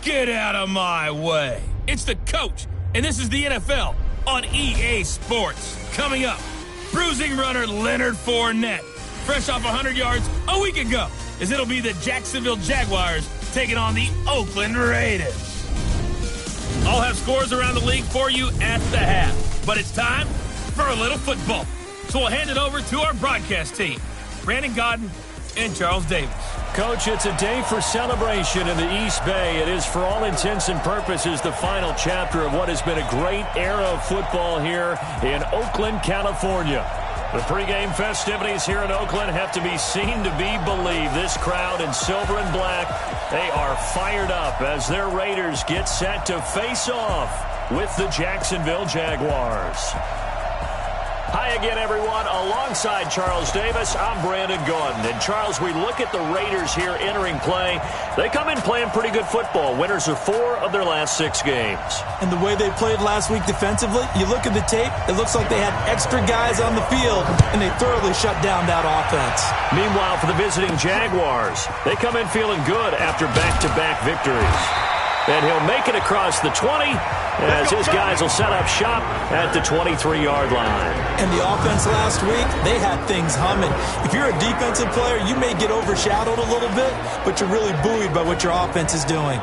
Get out of my way. It's the coach, and this is the NFL on EA Sports. Coming up, bruising runner Leonard Fournette, fresh off 100 yards a week ago, as it'll be the Jacksonville Jaguars taking on the Oakland Raiders. I'll have scores around the league for you at the half, but it's time for a little football. So we'll hand it over to our broadcast team, Brandon Godden and Charles Davis. Coach, it's a day for celebration in the East Bay. It is, for all intents and purposes, the final chapter of what has been a great era of football here in Oakland, California. The pregame festivities here in Oakland have to be seen to be believed. This crowd in silver and black, they are fired up as their Raiders get set to face off with the Jacksonville Jaguars. Hi again, everyone. Alongside Charles Davis, I'm Brandon Gordon. And Charles, we look at the Raiders here entering play. They come in playing pretty good football. Winners of 4 of their last 6 games. And the way they played last week defensively, you look at the tape, it looks like they had extra guys on the field, and they thoroughly shut down that offense. Meanwhile, for the visiting Jaguars, they come in feeling good after back-to-back victories. And he'll make it across the 20 as his guys will set up shop at the 23-yard line. And the offense last week, they had things humming. If you're a defensive player, you may get overshadowed a little bit, but you're really buoyed by what your offense is doing.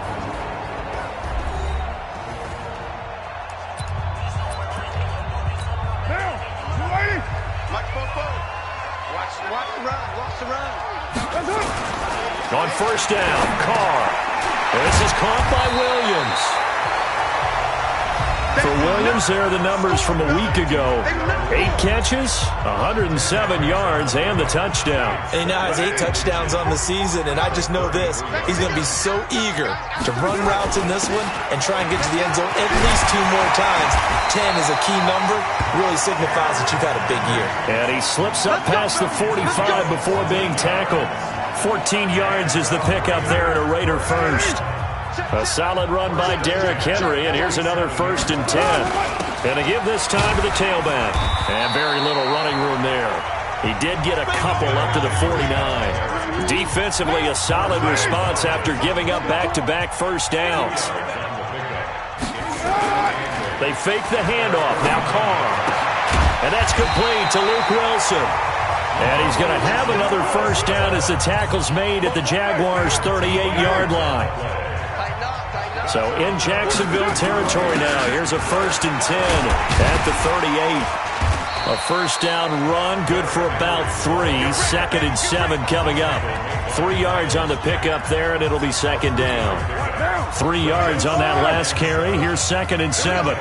On first down, Carr. This is caught by Williams. For Williams, there are the numbers from a week ago. 8 catches, 107 yards, and the touchdown. And he now has 8 touchdowns on the season, and I just know this. He's going to be so eager to run routes in this one and try and get to the end zone at least 2 more times. 10 is a key number. Really signifies that you've had a big year. And he slips up past the 45 before being tackled. 14 yards is the pickup there at a Raider first. A solid run by Derrick Henry, and here's another 1st and 10. And to give this time to the tailback. And very little running room there. He did get a couple up to the 49. Defensively, a solid response after giving up back-to-back first downs. They fake the handoff. Now Carr. And that's complete to Luke Wilson. And he's going to have another first down as the tackle's made at the Jaguars' 38-yard line. So in Jacksonville territory now. Here's a 1st and 10 at the 38. A first down run, good for about 3. 2nd and 7 coming up. 3 yards on the pickup there, and it'll be 2nd down. 3 yards on that last carry. Here's 2nd and 7.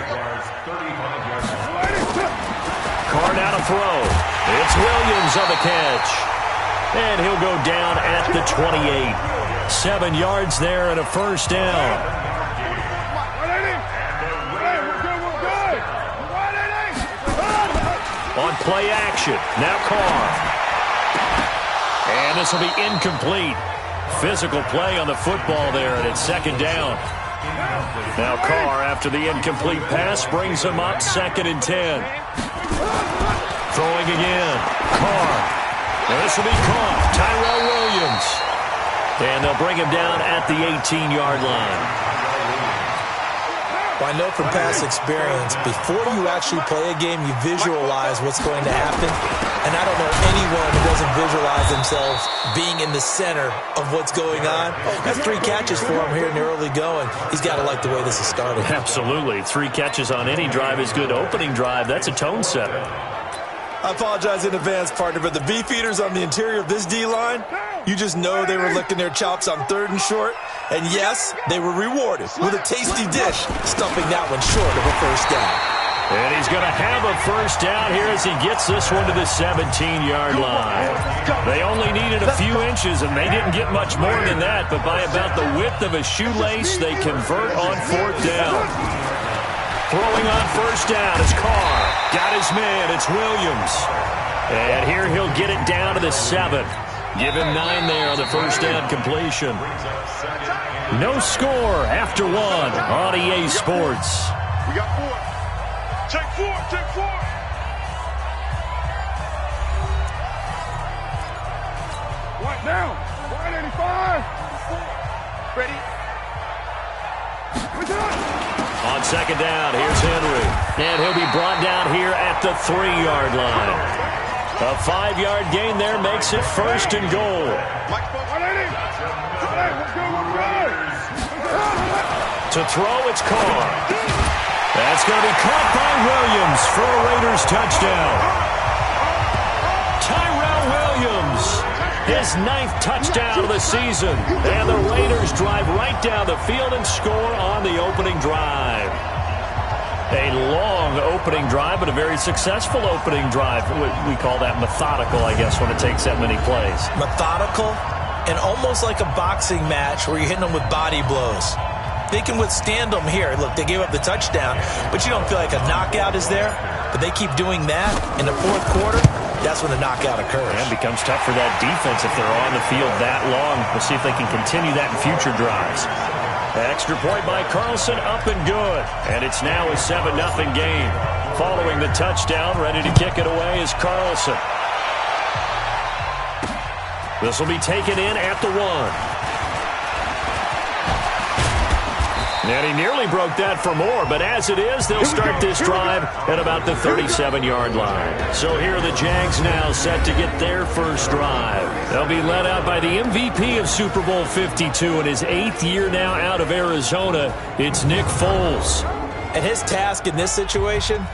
Carr now to throw. It's Williams on the catch. And he'll go down at the 28. 7 yards there and a first down. On play action. Now Carr. And this will be incomplete. Physical play on the football there, and it's 2nd down. Now Carr, after the incomplete pass, brings him up 2nd and 10. Throwing again. Carr. And this will be caught. Tyrell Williams. And they'll bring him down at the 18-yard line. Well, I know from past experience, before you actually play a game, you visualize what's going to happen. And I don't know anyone who doesn't visualize themselves being in the center of what's going on. That's 3 catches for him here in the early going. He's got to like the way this is started. Absolutely. 3 catches on any drive is good. Opening drive, that's a tone setter. I apologize in advance, partner, but the beefeaters on the interior of this D-line, you just know they were licking their chops on 3rd and short. And yes, they were rewarded with a tasty dish, stuffing that one short of a first down. And he's going to have a first down here as he gets this one to the 17-yard line. They only needed a few inches, and they didn't get much more than that, but by about the width of a shoelace, they convert on 4th down. Throwing on first down is Carr. Got his man. It's Williams. And here he'll get it down to the 7. Give him 9 there on the first down completion. No score after 1 on EA Sports. We got 4. Take 4. Take 4. Right now. 185. Ready? second down. Here's Henry. And he'll be brought down here at the 3-yard line. A 5-yard gain there makes it first and goal. To throw, it's Carr. That's going to be caught by Williams for a Raiders touchdown. Tyrell Williams, his 9th touchdown of the season. And the Raiders drive right down the field and score on the opening drive. A long opening drive, but a very successful opening drive. We call that methodical, I guess, when it takes that many plays. Methodical and almost like a boxing match where you're hitting them with body blows. They can withstand them here. Look, they gave up the touchdown, but you don't feel like a knockout is there. But they keep doing that in the fourth quarter. That's when the knockout occurs. And it becomes tough for that defense if they're on the field that long. We'll see if they can continue that in future drives. Extra point by Carlson, up and good. And it's now a 7-0 game. Following the touchdown, ready to kick it away is Carlson. This will be taken in at the 1. And he nearly broke that for more, but as it is, they'll start this drive at about the 37-yard line. So here are the Jags now set to get their first drive. They'll be led out by the MVP of Super Bowl 52 in his 8th year now out of Arizona. It's Nick Foles. And his task in this situation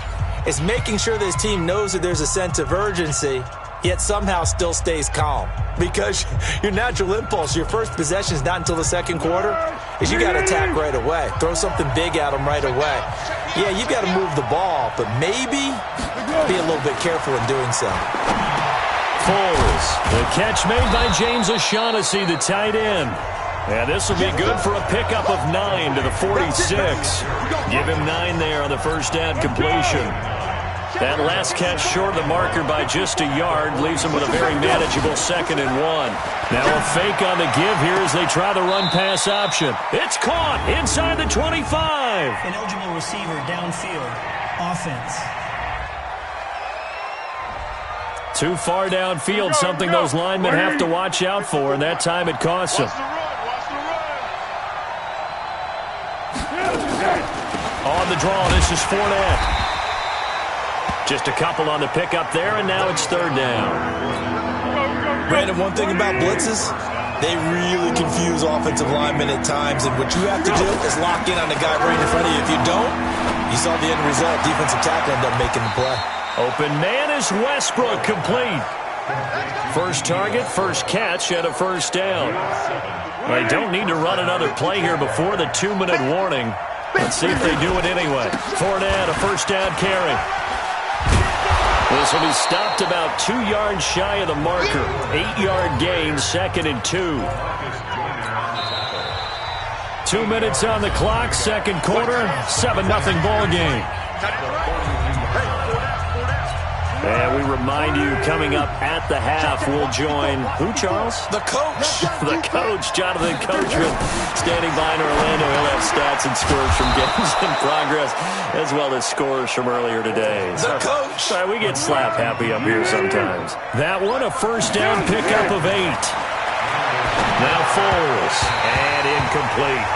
is making sure that his team knows that there's a sense of urgency, yet somehow still stays calm. Because your natural impulse, your first possession is not until the second quarter, is you got to attack right away. Throw something big at them right away. Yeah, you've got to move the ball, but maybe be a little bit careful in doing so. Foles, the catch made by James O'Shaughnessy, the tight end. And this will be good for a pickup of 9 to the 46. Give him 9 there on the first down completion. That last catch short of the marker by just a yard leaves him with a very manageable 2nd and 1. Now a fake on the give here as they try the run-pass option. It's caught inside the 25. An eligible receiver downfield. Offense. Too far downfield, something those linemen have to watch out for, and that time it costs them. On the draw, this is Fournette. Just a couple on the pickup there, and now it's 3rd down. Brandon, one thing about blitzes, they really confuse offensive linemen at times, and what you have to do is lock in on the guy right in front of you. If you don't, you saw the end result. Defensive tackle ended up making the play. Open man is Westbrook, complete. First target, first catch, and a first down. They don't need to run another play here before the 2-minute warning. Let's see if they do it anyway. Fournette, a first down carry. This will be stopped about 2 yards shy of the marker. 8-yard gain, 2nd and 2. 2 minutes on the clock, second quarter, 7-0 ball game. And we remind you, coming up at the half, we'll join, who, Charles? The coach. The coach, Jonathan Coachman, standing by in Orlando. He'll have stats and scores from games in progress, as well as scores from earlier today. The coach. Sorry, we get slap happy up here sometimes. That one, a first down pickup of 8. Now Foles, and incomplete.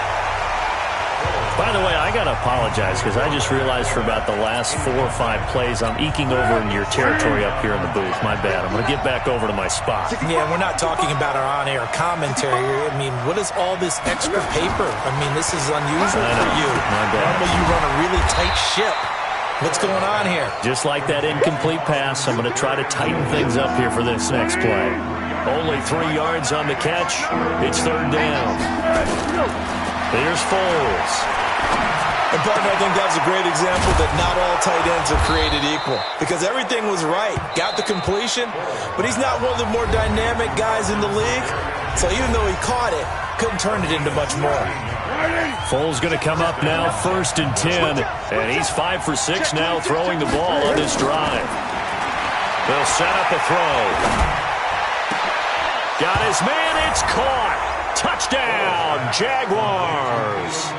By the way, I got to apologize because I just realized for about the last 4 or 5 plays I'm eking over into your territory up here in the booth. My bad. I'm going to get back over to my spot. Yeah, we're not talking about our on-air commentary here. I mean, what is all this extra paper? I mean, this is unusual for you. My bad. Normally you run a really tight ship. What's going on here? Just like that incomplete pass, I'm going to try to tighten things up here for this next play. Only 3 yards on the catch. It's 3rd down. Here's Foles. And, partner, I think that's a great example that not all tight ends are created equal. Because everything was right. Got the completion, but he's not one of the more dynamic guys in the league. So even though he caught it, couldn't turn it into much more. Foles going to come up now, 1st and 10. And he's 5 for 6 now throwing the ball on this drive. They'll set up a throw. Got his man, it's caught. Touchdown, Jaguars.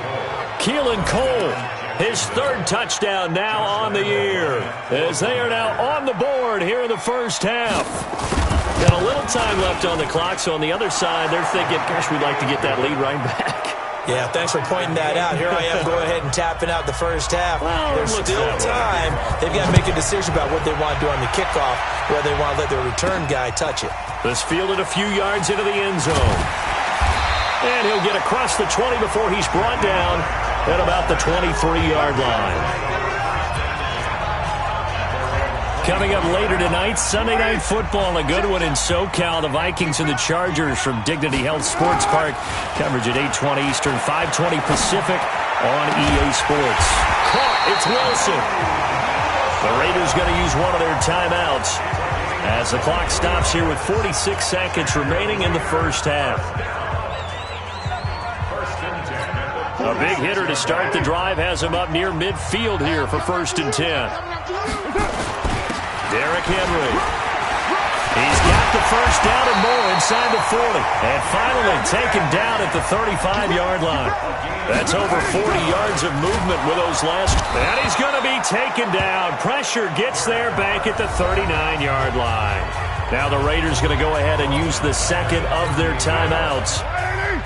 Keelan Cole, his 3rd touchdown now on the year, as they are now on the board here in the first half. Got a little time left on the clock, so on the other side, they're thinking, gosh, we'd like to get that lead right back. Yeah, thanks for pointing that out. Here I am going ahead and tapping out the first half. Well, there's still time. They've got to make a decision about what they want to do on the kickoff, whether they want to let their return guy touch it. This fielded a few yards into the end zone. And he'll get across the 20 before he's brought down at about the 23-yard line. Coming up later tonight, Sunday Night Football, a good one in SoCal. The Vikings and the Chargers from Dignity Health Sports Park. Coverage at 8:20 Eastern, 5:20 Pacific on EA Sports. Caught, it's Wilson. The Raiders going to use one of their timeouts as the clock stops here with 46 seconds remaining in the first half. A big hitter to start the drive has him up near midfield here for 1st and 10. Derrick Henry. He's got the first down and more inside the 40. And finally taken down at the 35-yard line. That's over 40 yards of movement with those last. And he's going to be taken down. Pressure gets there back at the 39-yard line. Now the Raiders going to go ahead and use the second of their timeouts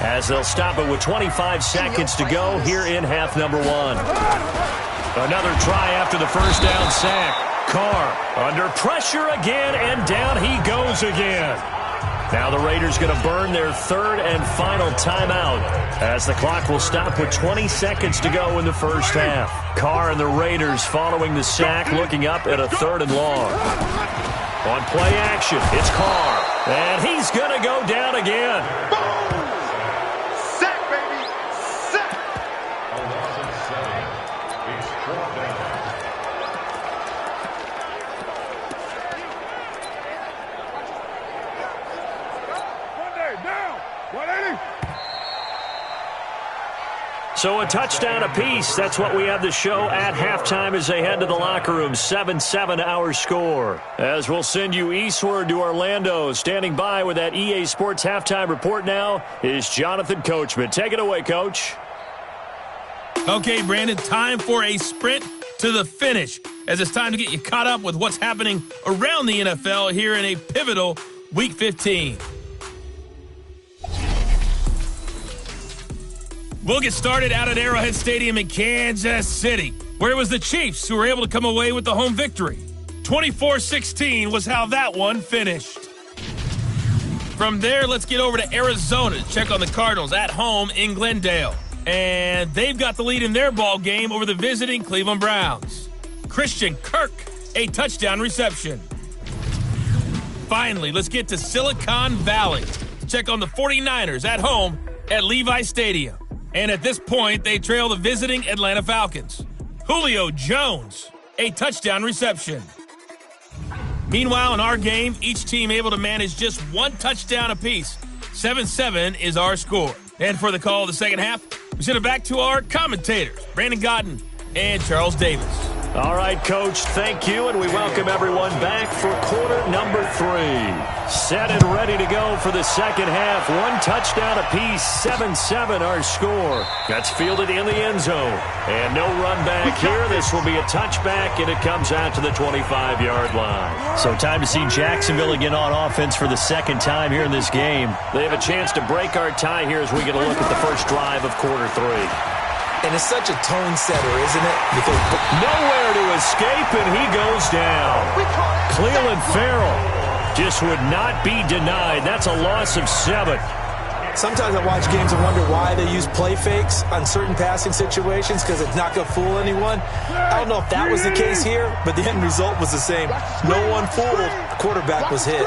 as they'll stop it with 25 seconds to go here in half number 1. Another try after the first down sack. Carr under pressure again, and down he goes again. Now the Raiders going to burn their third and final timeout as the clock will stop with 20 seconds to go in the first half. Carr and the Raiders following the sack, looking up at a 3rd and long. On play action, it's Carr, and he's going to go down again. Sack, baby! Sack! So a touchdown apiece. That's what we have the show at halftime as they head to the locker room. 7-7 our score. As we'll send you eastward to Orlando. Standing by with that EA Sports halftime report now is Jonathan Coachman. Take it away, Coach. Okay, Brandon, time for a sprint to the finish, as it's time to get you caught up with what's happening around the NFL here in a pivotal Week 15. We'll get started out at Arrowhead Stadium in Kansas City, where it was the Chiefs who were able to come away with the home victory. 24-16 was how that one finished. From there, let's get over to Arizona to check on the Cardinals at home in Glendale. And they've got the lead in their ball game over the visiting Cleveland Browns. Christian Kirk, a touchdown reception. Finally, let's get to Silicon Valley to check on the 49ers at home at Levi Stadium. And at this point, they trail the visiting Atlanta Falcons. Julio Jones, a touchdown reception. Meanwhile, in our game, each team able to manage just one touchdown apiece. 7-7 is our score. And for the call of the second half, we send it back to our commentators, Brandon Godden and Charles Davis. All right, Coach, thank you, and we welcome everyone back for quarter number 3. Set and ready to go for the second half. One touchdown apiece, 7-7 our score. That's fielded in the end zone. And no run back here. This will be a touchback, and it comes out to the 25-yard line. So time to see Jacksonville again on offense for the second time here in this game. They have a chance to break our tie here as we get a look at the first drive of quarter 3. And it's such a tone setter, isn't it? Because nowhere to escape, and he goes down. Cleveland Farrell just would not be denied. That's a loss of 7. sometimes I watch games and wonder why they use play fakes on certain passing situations, because it's not going to fool anyone. I don't know if that was the case here, but the end result was the same. No one fooled. The quarterback was hit.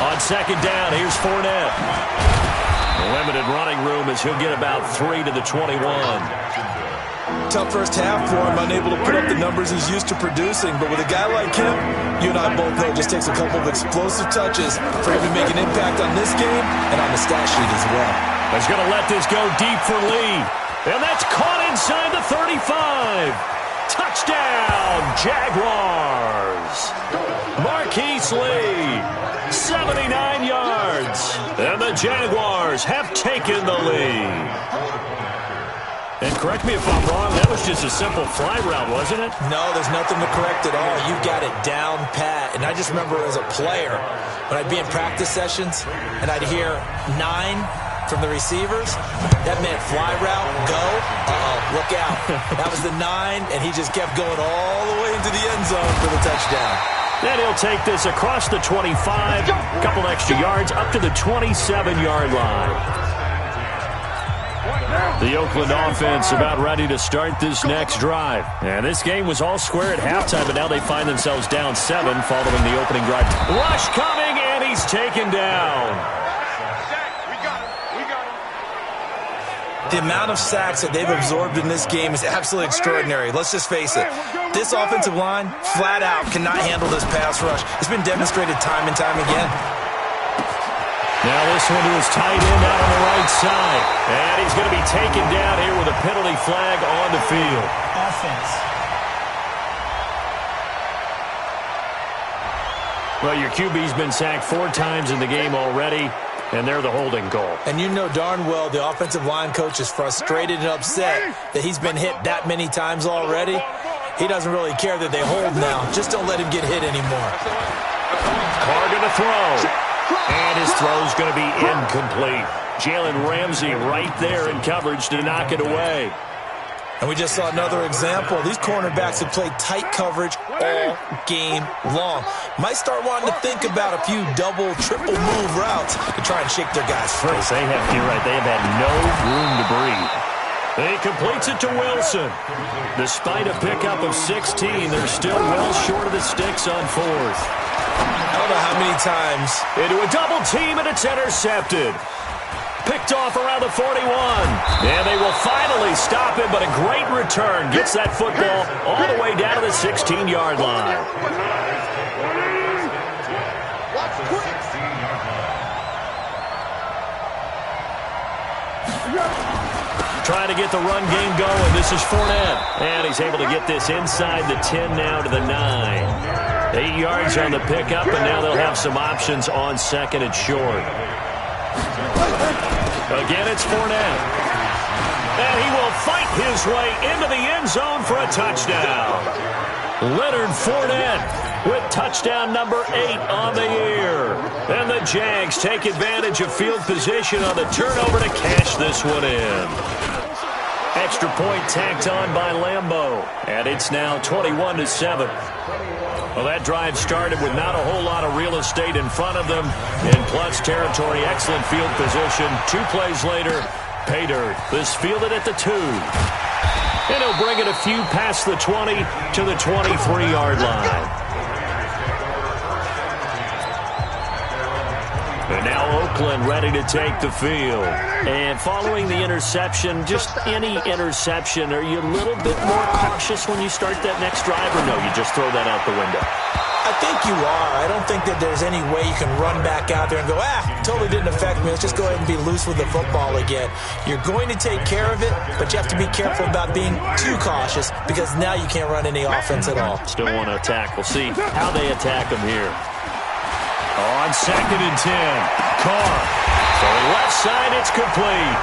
On second down, here's Fournette. Limited running room as he'll get about 3 to the 21. Tough first half for him, unable to put up the numbers he's used to producing. But with a guy like him, you and I both know it just takes a couple of explosive touches for him to make an impact on this game and on the stat sheet as well. He's going to let this go deep for Lee. And that's caught inside the 35. Touchdown, Jaguars. Marquise Lee, 79 yards. And the Jaguars have taken the lead. And correct me if I'm wrong, that was just a simple fly route, wasn't it? No, there's nothing to correct at all. You got it down pat. And I just remember as a player, when I'd be in practice sessions, and I'd hear 9, from the receivers. That meant fly route, go. Look out. That was the 9, and he just kept going all the way into the end zone for the touchdown. Then he'll take this across the 25, a couple extra yards, up to the 27-yard line. The Oakland offense about ready to start this next drive. And this game was all square at halftime, but now they find themselves down 7 following the opening drive. Rush coming, and he's taken down. The amount of sacks that they've absorbed in this game is absolutely extraordinary. Let's just face it. This offensive line, flat out, cannot handle this pass rush. It's been demonstrated time and time again. Now this one to his tight end out on the right side. And he's going to be taken down here with a penalty flag on the field. Offense. Well, your QB's been sacked 4 times in the game already, and they're the holding call. And you know darn well the offensive line coach is frustrated and upset that he's been hit that many times already. He doesn't really care that they hold now. Just don't let him get hit anymore. Carr going to throw. And his throw's going to be incomplete. Jalen Ramsey right there in coverage to knock it away. And we just saw another example. These cornerbacks have played tight coverage all game long. Might start wanting to think about a few double, triple move routes to try and shake their guys free. You're right, they have had no room to breathe. He completes it to Wilson. Despite a pickup of 16, they're still well short of the sticks on 4th. I don't know how many times. Into a double team, and it's intercepted. Picked off around the 41. And they will finally stop him, but a great return. Gets that football all the way down to the 16-yard line. Trying to get the run game going. This is Fournette. And he's able to get this inside the 10 now to the 9. 8 yards on the pickup, and now they'll have some options on 2nd and short. Again, it's Fournette. And he will fight his way into the end zone for a touchdown. Leonard Fournette with touchdown number 8 on the year. And the Jags take advantage of field position on the turnover to cash this one in. Extra point tacked on by Lambeau. And it's now 21-7. Well, that drive started with not a whole lot of real estate in front of them. In plus territory, excellent field position. 2 plays later, pay dirt. This fielded at the 2. And he'll bring it a few past the 20 to the 23-yard line. And now Oakland ready to take the field. And following the interception, just any interception, are you a little bit more cautious when you start that next drive, or no, you just throw that out the window? I think you are. I don't think that there's any way you can run back out there and go, totally didn't affect me. Let's just go ahead and be loose with the football again. You're going to take care of it, but you have to be careful about being too cautious because now you can't run any offense at all. Still want to attack. We'll see how they attack them here. On 2nd and 10, Carr. So left side, it's complete.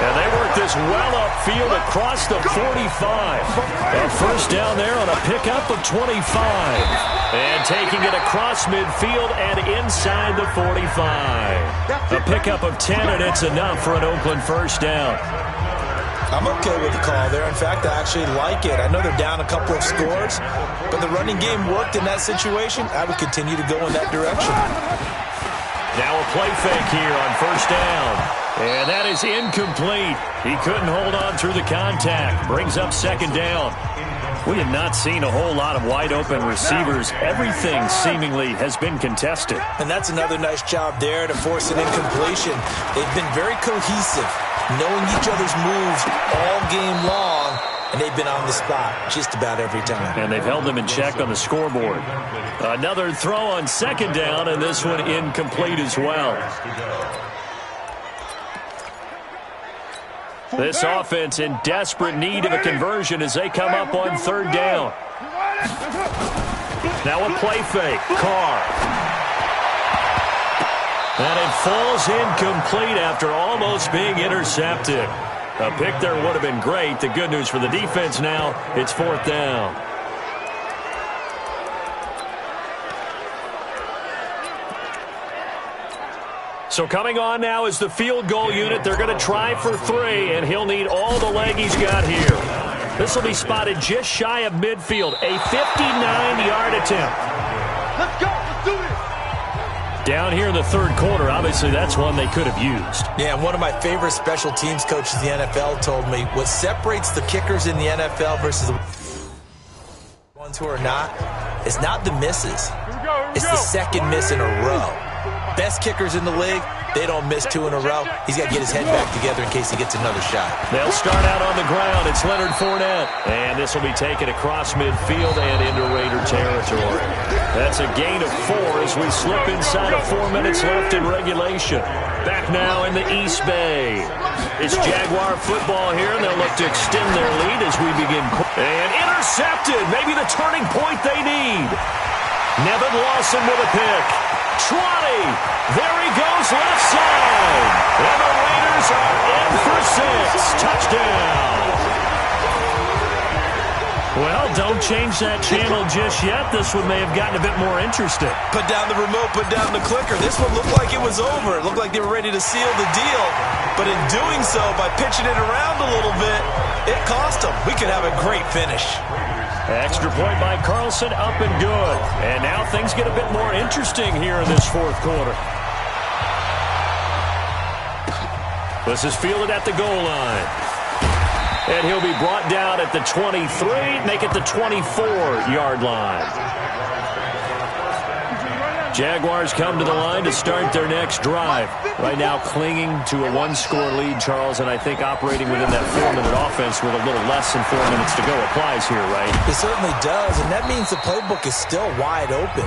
And they work this well upfield across the 45. A first down there on a pickup of 25. And taking it across midfield and inside the 45. A pickup of 10, and it's enough for an Oakland first down. I'm okay with the call there. In fact, I actually like it. I know they're down a couple of scores, but the running game worked in that situation. I would continue to go in that direction. Now a play fake here on first down. And that is incomplete. He couldn't hold on through the contact. Brings up 2nd down. We have not seen a whole lot of wide-open receivers. Everything seemingly has been contested. And that's another nice job there to force an incompletion. They've been very cohesive, knowing each other's moves all game long, and they've been on the spot just about every time. And they've held them in check on the scoreboard. Another throw on 2nd down, and this one incomplete as well. This offense in desperate need of a conversion as they come up on 3rd down. Now a play fake. Carr. And it falls incomplete after almost being intercepted. A pick there would have been great. The good news for the defense now, it's 4th down. So coming on now is the field goal unit. They're going to try for 3, and he'll need all the leg he's got here. This will be spotted just shy of midfield. A 59-yard attempt. Let's go. Let's do this. Down here in the third quarter, obviously that's one they could have used. Yeah, one of my favorite special teams coaches in the NFL told me what separates the kickers in the NFL versus the ones who are not is not the misses. It's the second miss in a row. Best kickers in the league, they don't miss 2 in a row. He's got to get his head back together in case he gets another shot. They'll start out on the ground. It's Leonard Fournette. And this will be taken across midfield and into Raider territory. That's a gain of 4 as we slip inside of 4 minutes left in regulation. Back now in the East Bay. It's Jaguar football here, and they'll look to extend their lead as we begin. And intercepted. Maybe the turning point they need. Nevin Lawson with a pick. Trotty. There he goes left side. And the Raiders are in for 6. Touchdown. Well, don't change that channel just yet. This one may have gotten a bit more interesting. Put down the remote, put down the clicker. This one looked like it was over. It looked like they were ready to seal the deal. But in doing so, by pitching it around a little bit, it cost them. We could have a great finish. Extra point by Carlson, up and good. And now things get a bit more interesting here in this fourth quarter. This is fielded at the goal line. And he'll be brought down at the 23, make it the 24-yard line. Jaguars come to the line to start their next drive. Right now clinging to a 1-score lead, Charles, and I think operating within that 4-minute offense with a little less than 4 minutes to go applies here, right? It certainly does, and that means the playbook is still wide open.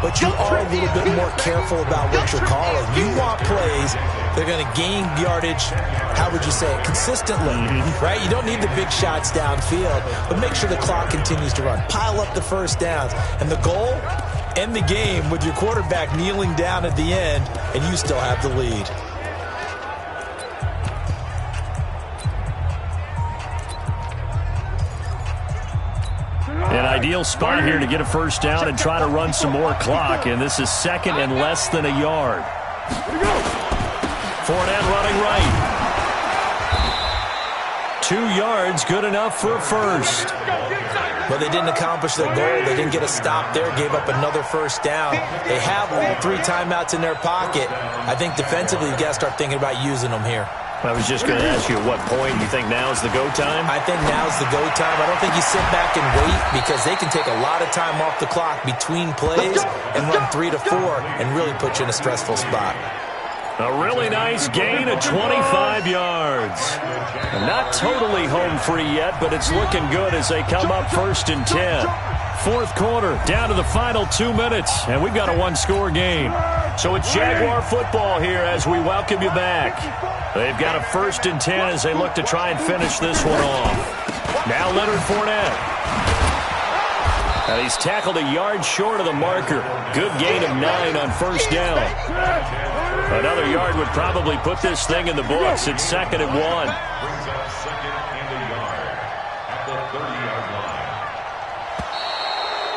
But you are a little bit more careful about what you're calling. You want plays they're going to gain yardage, how would you say it, consistently, right? You don't need the big shots downfield, but make sure the clock continues to run. Pile up the first downs. And the goal, end the game with your quarterback kneeling down at the end, and you still have the lead. An ideal spot here to get a first down and try to run some more clock, and this is second and less than a yard. Fournette running right. 2 yards, good enough for a first. But they didn't accomplish their goal. They didn't get a stop there, gave up another first down. They have all 3 timeouts in their pocket. I think defensively, you've got to start thinking about using them here. I was just going to ask you, at what point you think now is the go time? I think now's the go time. I don't think you sit back and wait, because they can take a lot of time off the clock between plays and run 3 to 4 and really put you in a stressful spot. A really nice gain of 25 yards. Not totally home free yet, but it's looking good as they come up 1st and 10. Fourth quarter, down to the final 2 minutes, and we've got a 1-score game. So it's Jaguar football here as we welcome you back. They've got a 1st and 10 as they look to try and finish this one off. Now Leonard Fournette. And he's tackled a yard short of the marker. Good gain of 9 on first down. Another yard would probably put this thing in the books. It's 2nd and 1.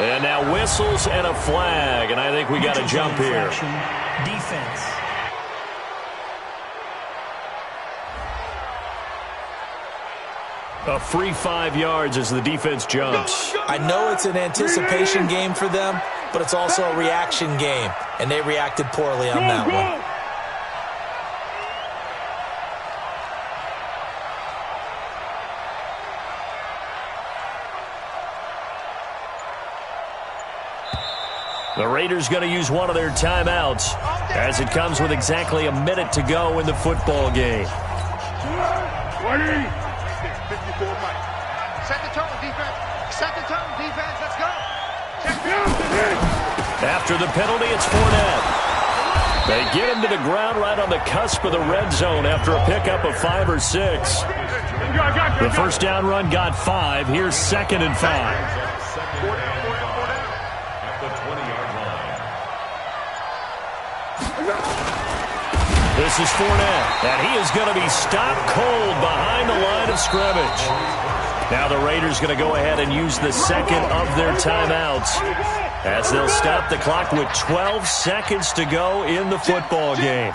And now whistles and a flag, and I think we got a jump here. Defense. A free 5 yards as the defense jumps. I know it's an anticipation game for them, but it's also a reaction game, and they reacted poorly on that one. The Raiders going to use one of their timeouts as it comes with exactly a minute to go in the football game. 20. 54 Mike. Set the tone, defense. Set the tone, defense. Let's go. After the penalty, it's Fournette. They get him to the ground right on the cusp of the red zone after a pickup of 5 or 6. The first down run got 5. Here's 2nd and 5. This is Fournette, and he is going to be stopped cold behind the line of scrimmage. Now the Raiders going to go ahead and use the second of their timeouts as they'll stop the clock with 12 seconds to go in the football game.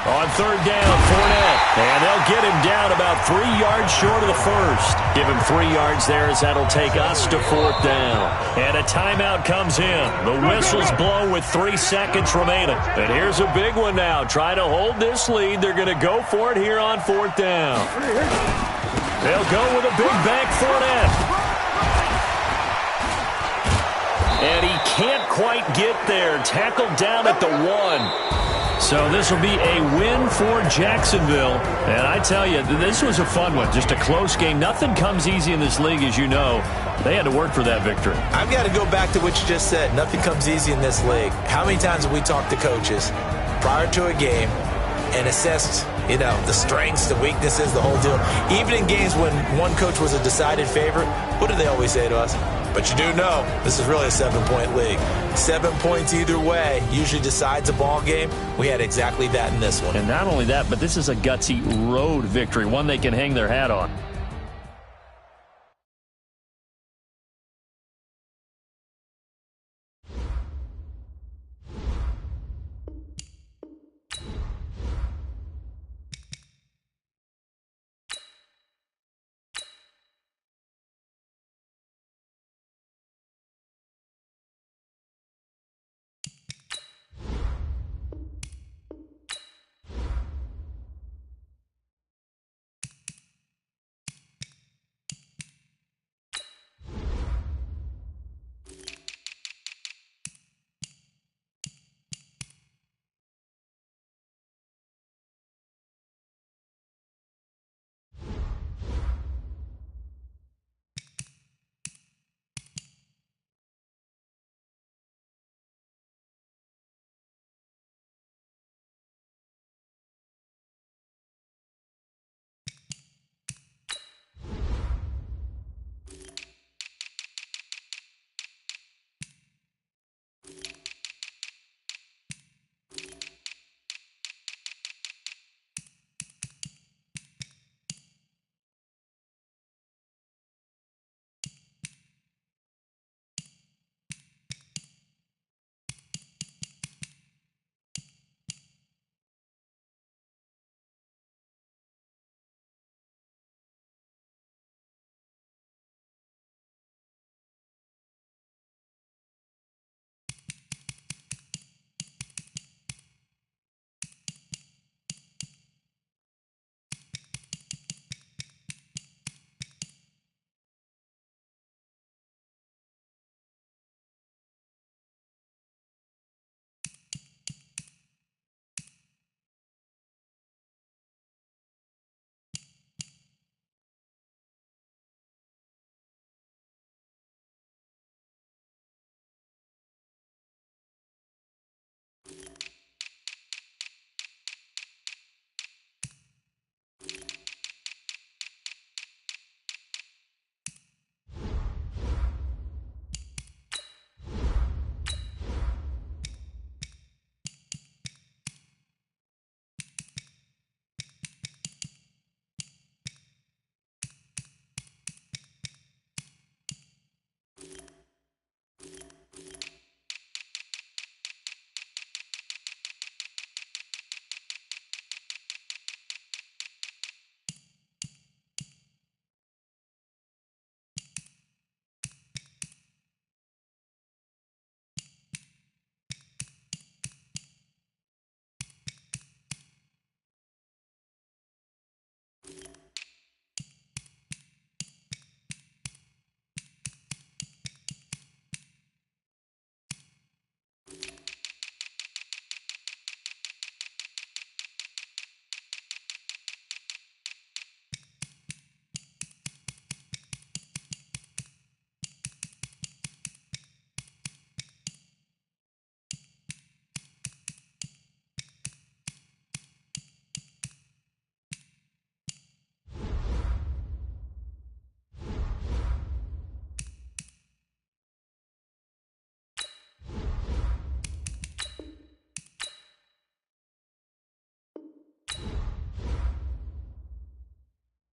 On third down, Fournette, and they'll get him down about 3 yards short of the first. Give him 3 yards there as that'll take us to fourth down. And a timeout comes in. The whistles blow with 3 seconds remaining. And here's a big one now. Try to hold this lead. They're going to go for it here on fourth down. They'll go with a big bank Fournette. And he can't quite get there. Tackled down at the 1. So this will be a win for Jacksonville. And I tell you, this was a fun one. Just a close game. Nothing comes easy in this league, as you know. They had to work for that victory. I've got to go back to what you just said. Nothing comes easy in this league. How many times have we talked to coaches prior to a game and assessed, the strengths, the weaknesses, the whole deal? Even in games when one coach was a decided favorite, what do they always say to us? But you do know this is really a 7-point league. 7 points either way usually decides a ball game. We had exactly that in this one. And not only that, but this is a gutsy road victory, one they can hang their hat on.